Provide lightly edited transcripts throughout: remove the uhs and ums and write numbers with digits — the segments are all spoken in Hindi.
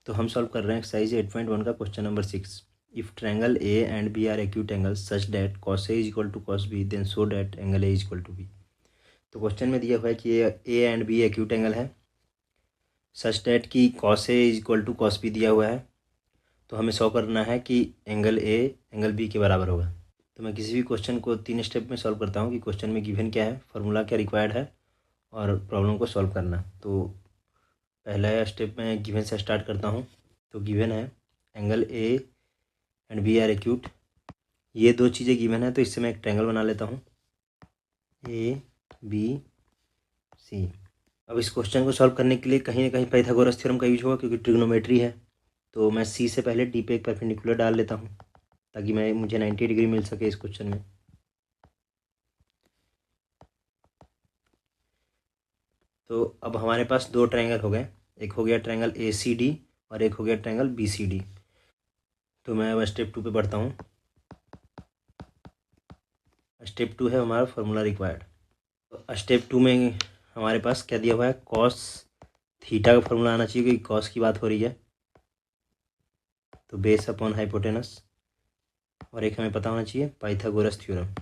तो हम सॉल्व कर रहे हैं एक्सरसाइज 8.1 का question number 6। If triangle A and B are acute angles such that cos A is equal to cos B then show that angle A is equal to B. तो क्वेश्चन में दिया हुआ है कि A and B acute angle है, सच दैट की cos A is equal to cos B दिया हुआ है। तो हमें शो करना है कि एंगल ए एंगल बी के बराबर होगा। तो मैं किसी भी क्वेश्चन को 3 स्टेप में सॉल्व करता हूँ कि क्वेश्चन में गिवन क्या है, फार्मूला क्या रिक्वायर्ड है और प्रॉब्लम को सॉल्व करना। तो पहला स्टेप में गिवन से स्टार्ट करता हूँ। तो गिवन है angle A and B are acute, ये दो चीज़ें गिवन है। तो इससे मैं एक ट्रायंगल बना लेता हूँ ए बी सी। अब इस क्वेश्चन को सॉल्व करने के लिए कहीं ना कहीं पाइथागोरस थ्योरम का यूज होगा क्योंकि ट्रिग्नोमेट्री है। तो मैं सी से पहले डी पे एक परपेंडिकुलर डाल लेता हूँ ताकि मुझे 90 डिग्री मिल सके इस क्वेश्चन में। तो अब हमारे पास दो ट्रायंगल हो गए, एक हो गया ट्रायंगल ए सी डी और एक हो गया ट्रायंगल बी सी डी। तो मैं अब स्टेप 2 पे बढ़ता हूँ। स्टेप 2 है हमारा फार्मूला रिक्वायर्ड। तो स्टेप 2 में हमारे पास क्या दिया हुआ है, कॉस थीटा का फार्मूला आना चाहिए क्योंकि कॉस की बात हो रही है। तो बेस अपॉन हाइपोटेनस, और एक हमें पता होना चाहिए पाइथागोरस थ्योरम।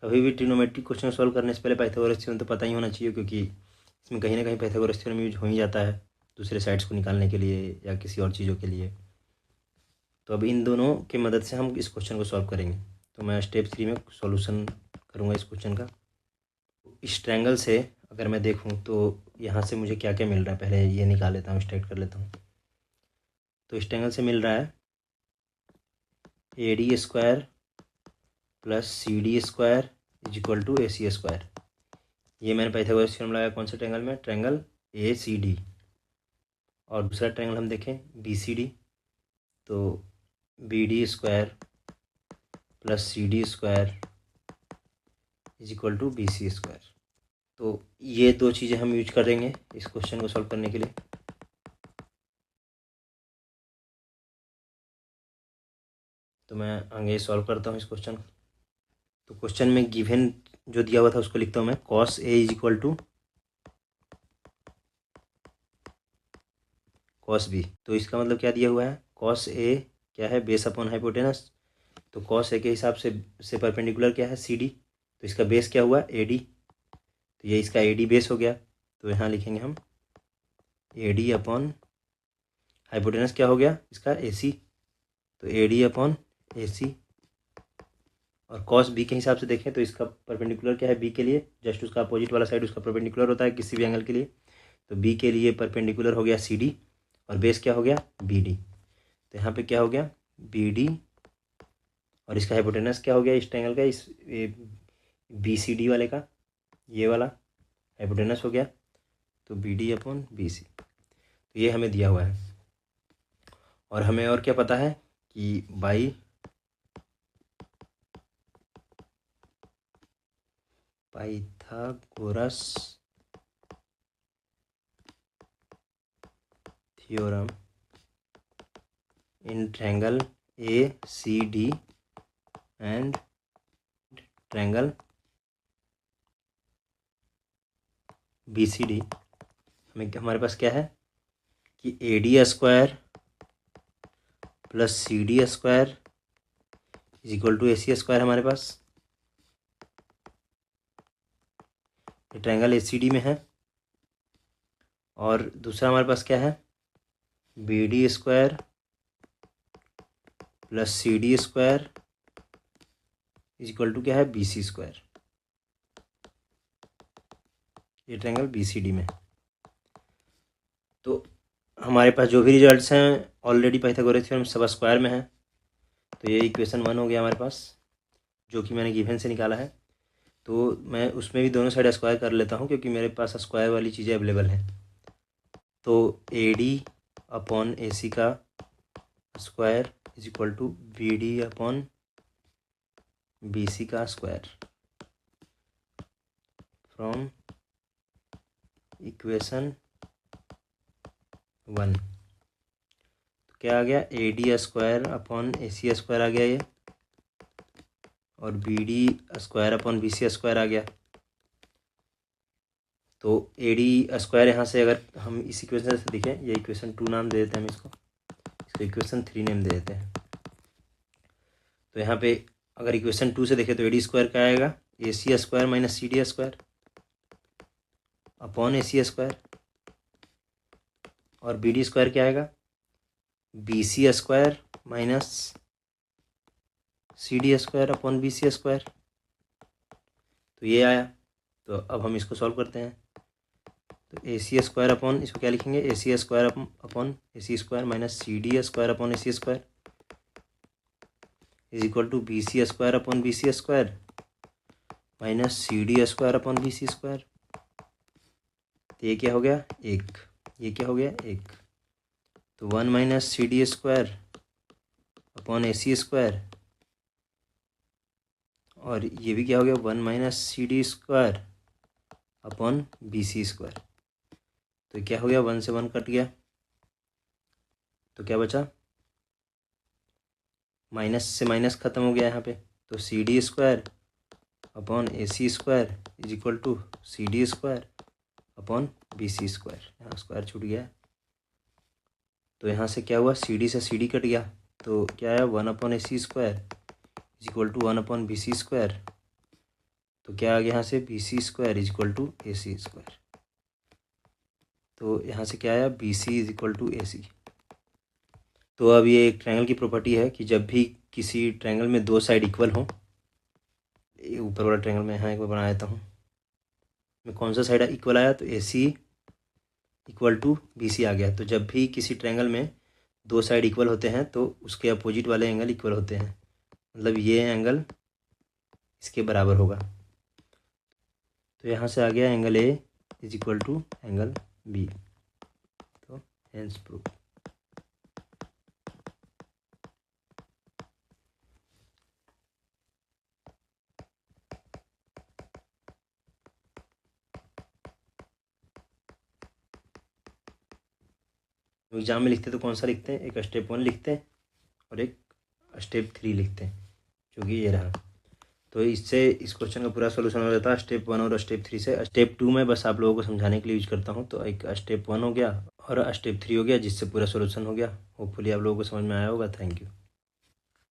कभी भी ट्रिग्नोमेट्रिक क्वेश्चन सॉल्व करने से पहले पाइथागोरस थ्योरम तो पता ही होना चाहिए क्योंकि इसमें कहीं ना कहीं पाइथागोरस थ्योरम यूज हो ही जाता है दूसरे साइड्स को निकालने के लिए या किसी और चीज़ों के लिए। तो अब इन दोनों की मदद से हम इस क्वेश्चन को सॉल्व करेंगे। तो मैं स्टेप 3 में सॉल्यूशन करूँगा इस क्वेश्चन का। इस ट्रायंगल से अगर मैं देखूँ तो यहाँ से मुझे क्या क्या मिल रहा है, पहले ये निकाल लेता हूँ, स्ट्रेट कर लेता हूँ। तो इस ट्रायंगल से मिल रहा है A D square plus C D square is equal to A C square. ये मैंने पाइथागोरस थ्योरम लगाया कौन से ट्रायंगल में, ट्रायंगल ए सी डी। और दूसरा ट्रायंगल हम देखें बी सी डी, तो B D square plus C D square is equal to B C square. तो ये दो चीज़ें हम यूज करेंगे इस क्वेश्चन को सॉल्व करने के लिए। तो मैं आगे सॉल्व करता हूँ इस क्वेश्चन। तो क्वेश्चन में गिवन जो दिया हुआ था उसको लिखता हूँ मैं, cos A is equal to cos B. तो इसका मतलब क्या दिया हुआ है, कॉस ए क्या है, बेस अपॉन हाइपोटेनस। तो कॉस ए के हिसाब से परपेंडिकुलर क्या है, सी डी। तो इसका बेस क्या हुआ, ए डी। तो ये इसका ए डी बेस हो गया। तो यहाँ लिखेंगे हम ए डी अपॉन हाइपोटेनस क्या हो गया इसका, ए सी। तो ए डी अपॉन ए सी। और कॉस बी के हिसाब से देखें तो इसका परपेंडिकुलर क्या है, बी के लिए जस्ट उसका अपोजिट वाला साइड उसका परपेंडिकुलर होता है किसी भी एंगल के लिए। तो बी के लिए परपेंडिकुलर हो गया सी डी और बेस क्या हो गया, बी डी। तो यहाँ पे क्या हो गया, बी डी, और इसका हाइपोटेनस क्या हो गया इस ट्रायंगल का, इस बी सी डी वाले का, ये वाला हाइपोटेनस हो गया। तो B D upon B C. तो ये हमें दिया हुआ है। और हमें और क्या पता है कि by Pythagoras theorem in triangle A C D and triangle B C D, हमारे पास क्या है कि A D square plus C D square is equal to A C square हमारे पास। ये ट्रायंगल ए सी डी में है। और दूसरा हमारे पास क्या है, B D square plus C D square is equal to क्या है, बी सी स्क्वायर। ये ट्रायंगल बी सी डी में। तो हमारे पास जो भी रिजल्ट्स हैं ऑलरेडी पाइथागोरस थ्योरम सब स्क्वायर में है। तो ये इक्वेशन 1 हो गया हमारे पास जो कि मैंने गिवन से निकाला है। तो मैं उसमें भी दोनों साइड स्क्वायर कर लेता हूँ क्योंकि मेरे पास स्क्वायर वाली चीज़ें अवेलेबल हैं। तो A D upon A C का square is equal to B D upon B C का स्क्वायर फ्रॉम इक्वेशन 1। तो क्या आ गया, A D square upon A C square आ गया ये, और B D square upon B C square आ गया। तो ए डी स्क्वायर यहाँ से अगर हम इस इक्वेशन से देखें, ये इक्वेशन 2 नाम दे देते हैं हम इसको इक्वेशन 3 नेम दे देते हैं। तो यहाँ पे अगर इक्वेशन 2 से देखें तो ए डी स्क्वायर क्या आएगा, A C square minus C D square upon A C square, और बी डी स्क्वायर क्या आएगा, B C square minus C D square upon B C square. तो ये आया। तो अब हम इसको सॉल्व करते हैं। तो ए सी स्क्वायर अपॉन, इसको क्या लिखेंगे, A C square upon A C square minus C D square upon A C square is equal to B C square upon B C square minus C D square upon B C square. तो ये क्या हो गया, एक, ये क्या हो गया, एक। तो 1 minus C D square upon A C square, और ये भी क्या हो गया, 1 minus C D square upon B C square. तो क्या हो गया, 1 से 1 कट गया, तो क्या बचा, माइनस से माइनस ख़त्म हो गया यहाँ पे। तो C D square upon A C square is equal to C D square upon B C square, यहाँ स्क्वायर छूट गया। तो यहाँ से क्या हुआ, सी डी से सी डी कट गया, तो क्या आया, 1 upon A C square is equal to 1 upon B C square. तो क्या आ गया यहाँ से, B C square is equal to A C square. तो यहाँ से क्या आया, B C is equal to A C. तो अब ये एक ट्रायंगल की प्रॉपर्टी है कि जब भी किसी ट्रायंगल में दो साइड इक्वल हों, ऊपर वाला ट्रायंगल में यहाँ एक बार बना देता हूँ, में कौन सा साइड इक्वल आया, तो ए सी इक्वल टू बी सी आ गया। तो जब भी किसी ट्रायंगल में दो साइड इक्वल होते हैं तो उसके अपोजिट वाले एंगल इक्वल होते हैं, मतलब ये एंगल इसके बराबर होगा। तो यहाँ से आ गया angle A is equal to angle B. तो हेंस प्रूफ। एग्जाम में लिखते तो कौन सा लिखते हैं, एक स्टेप 1 लिखते हैं और एक स्टेप 3 लिखते हैं, जो कि ये रहा। तो इससे इस क्वेश्चन का पूरा सोल्यूशन हो जाता है स्टेप 1 और स्टेप 3 से। स्टेप 2 में बस आप लोगों को समझाने के लिए यूज करता हूँ। तो एक स्टेप 1 हो गया और स्टेप 3 हो गया, जिससे पूरा सोल्यूशन हो गया। होपफुली आप लोगों को समझ में आया होगा। Thank you.